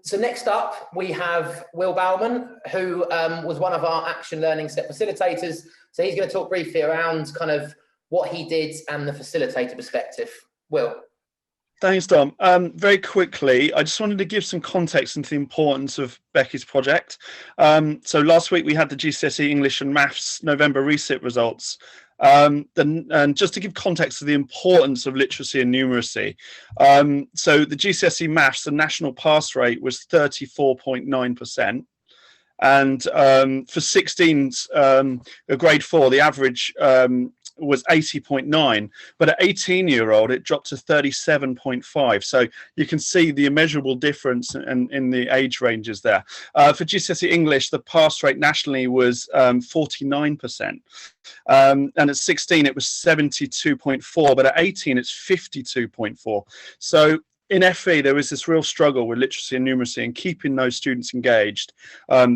So next up, we have Will Bowerman, who was one of our Action Learning Set facilitators. So he's going to talk briefly around kind of what he did and the facilitator perspective. Will. Thanks, Dom. Very quickly, I just wanted to give some context into the importance of Becky's project. So last week we had the GCSE English and Maths November resit results. And just to give context to the importance of literacy and numeracy. So the GCSE Maths, the national pass rate was 34.9%. And for 16s, grade 4, the average was 80.9, but at 18-year-old it dropped to 37.5. So you can see the immeasurable difference in the age ranges there. For GCSE English, the pass rate nationally was 49%, and at 16 it was 72.4, but at 18 it's 52.4. So in FE, there was this real struggle with literacy and numeracy and keeping those students engaged,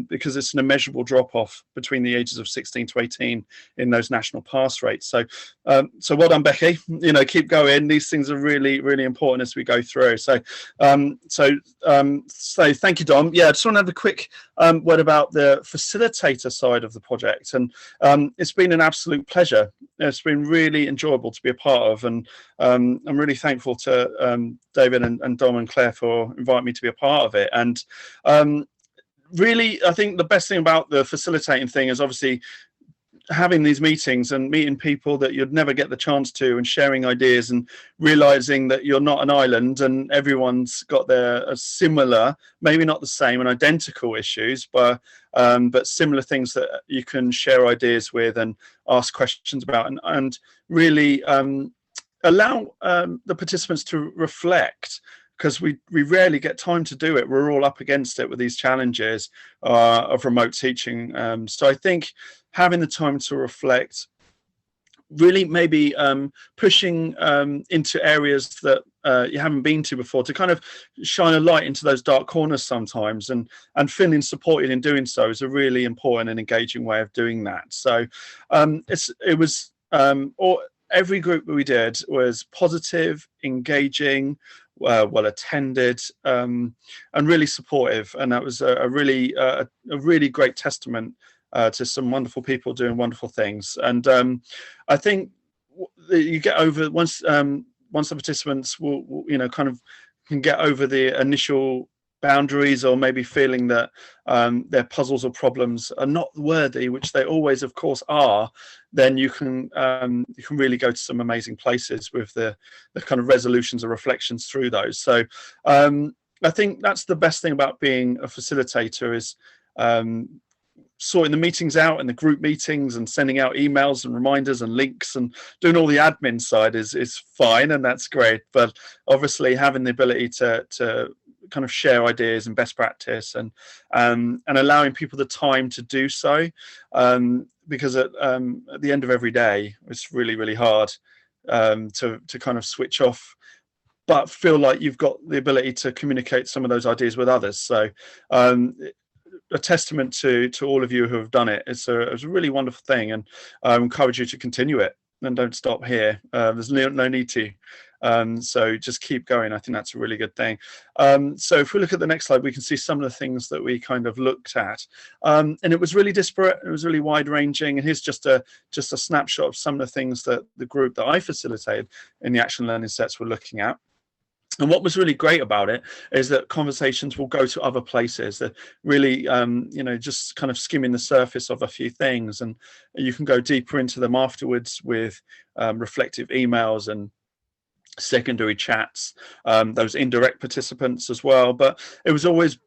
because it's an immeasurable drop-off between the ages of 16 to 18 in those national pass rates. So well done, Becky. You know, keep going. These things are really, really important as we go through. So thank you, Dom. Yeah, I just want to have a quick word about the facilitator side of the project. And it's been an absolute pleasure. It's been really enjoyable to be a part of, and I'm really thankful to David and Dom and Claire for inviting me to be a part of it. And really, I think the best thing about the facilitating thing is obviously having these meetings and meeting people that you'd never get the chance to, and sharing ideas and realizing that you're not an island and everyone's got their similar, maybe not the same and identical issues, but similar things that you can share ideas with and ask questions about, and really allow the participants to reflect, because we rarely get time to do it. We're all up against it with these challenges of remote teaching. So I think having the time to reflect, really maybe pushing into areas that you haven't been to before, to kind of shine a light into those dark corners sometimes, and feeling supported in doing so is a really important and engaging way of doing that. So every group that we did was positive, engaging, well attended, and really supportive, and that was a really great testament to some wonderful people doing wonderful things. And I think you get over once the participants will kind of can get over the initial boundaries, or maybe feeling that their puzzles or problems are not worthy, which they always of course are, then you can really go to some amazing places with the kind of resolutions or reflections through those. So I think that's the best thing about being a facilitator, is sorting the meetings out and the group meetings and sending out emails and reminders and links and doing all the admin side is fine, and that's great. But obviously having the ability to kind of share ideas and best practice, and allowing people the time to do so, because at the end of every day it's really, really hard to kind of switch off, but feel like you've got the ability to communicate some of those ideas with others. So a testament to all of you who have done it. It's a really wonderful thing, and I encourage you to continue it, and don't stop here. There's no need to. So just keep going. I think that's a really good thing. So if we look at the next slide, we can see some of the things that we kind of looked at, and it was really disparate. It was really wide ranging. And here's just a snapshot of some of the things that the group that I facilitated in the Action Learning Sets were looking at. And what was really great about it is that conversations will go to other places, that really, just kind of skimming the surface of a few things, and you can go deeper into them afterwards with reflective emails and secondary chats, those indirect participants as well. But it was always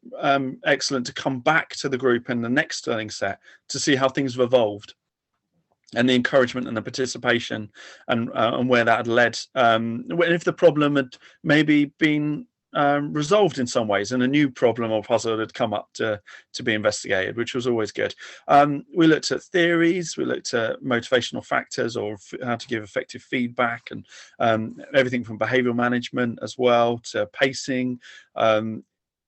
excellent to come back to the group in the next learning set to see how things have evolved, and the encouragement and the participation, and where that had led. If the problem had maybe been resolved in some ways, and a new problem or puzzle had come up to be investigated, which was always good. We looked at theories, we looked at motivational factors, or how to give effective feedback, and everything from behavioral management as well to pacing,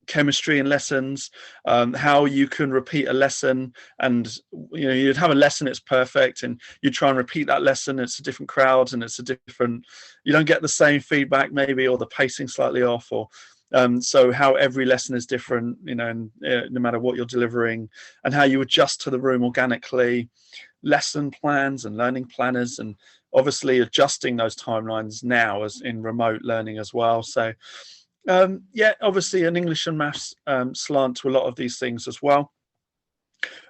chemistry and lessons, how you can repeat a lesson, and you'd have a lesson, it's perfect, and you try and repeat that lesson, it's a different crowd and it's a different, you don't get the same feedback maybe, or the pacing slightly off, or So how every lesson is different, you know, and no matter what you're delivering, and how you adjust to the room organically, lesson plans and learning planners, and obviously adjusting those timelines now as in remote learning as well. So yeah, obviously an English and maths slant to a lot of these things as well.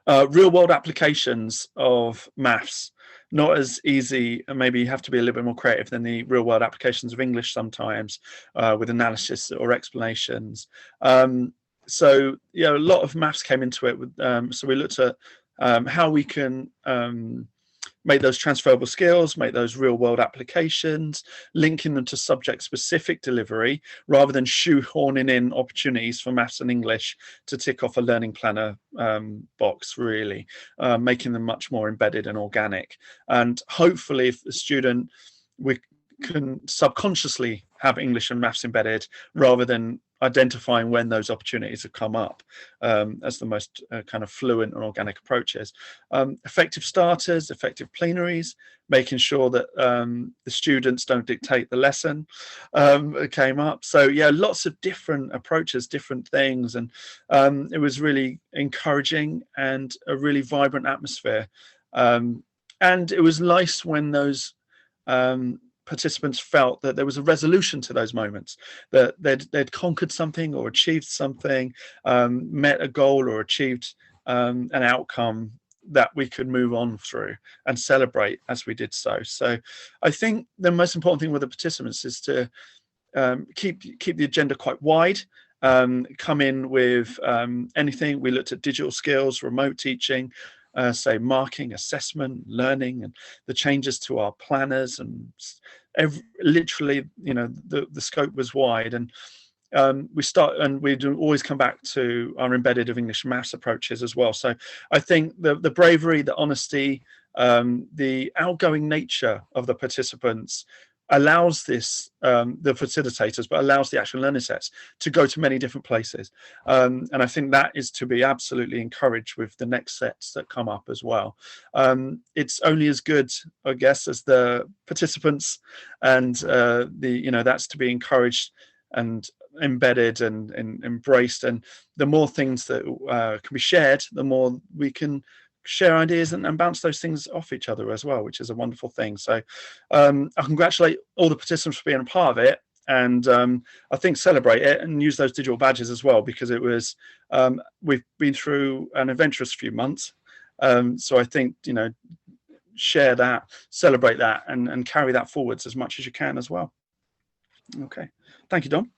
Real world applications of maths, not as easy, and maybe you have to be a little bit more creative than the real world applications of English sometimes, with analysis or explanations. So yeah, a lot of maths came into it. So we looked at how we can make those transferable skills, make those real world applications, linking them to subject specific delivery rather than shoehorning in opportunities for maths and English to tick off a learning planner box, really, making them much more embedded and organic. And hopefully if the student, we can subconsciously have English and maths embedded rather than identifying when those opportunities have come up as the most kind of fluent and organic approaches. Effective starters, effective plenaries, making sure that the students don't dictate the lesson came up. So yeah, lots of different approaches, different things, and it was really encouraging and a really vibrant atmosphere. And it was nice when those participants felt that there was a resolution to those moments, that they'd conquered something or achieved something, met a goal or achieved an outcome that we could move on through and celebrate as we did so. So I think the most important thing with the participants is to keep the agenda quite wide. Come in with anything. We looked at digital skills, remote teaching, say marking, assessment, learning, and the changes to our planners, and literally, you know, the scope was wide. And we do always come back to our embedded of English and maths approaches as well. So I think the bravery, the honesty, the outgoing nature of the participants allows this, the facilitators, but allows the actual learning sets to go to many different places. And I think that is to be absolutely encouraged with the next sets that come up as well. It's only as good, I guess, as the participants, and that's to be encouraged and embedded and embraced. And the more things that can be shared, the more we can share ideas and bounce those things off each other as well, which is a wonderful thing. So I congratulate all the participants for being a part of it, and I think celebrate it and use those digital badges as well, because it was we've been through an adventurous few months, so I think, you know, share that, celebrate that, and carry that forwards as much as you can as well. Okay, thank you, Dom.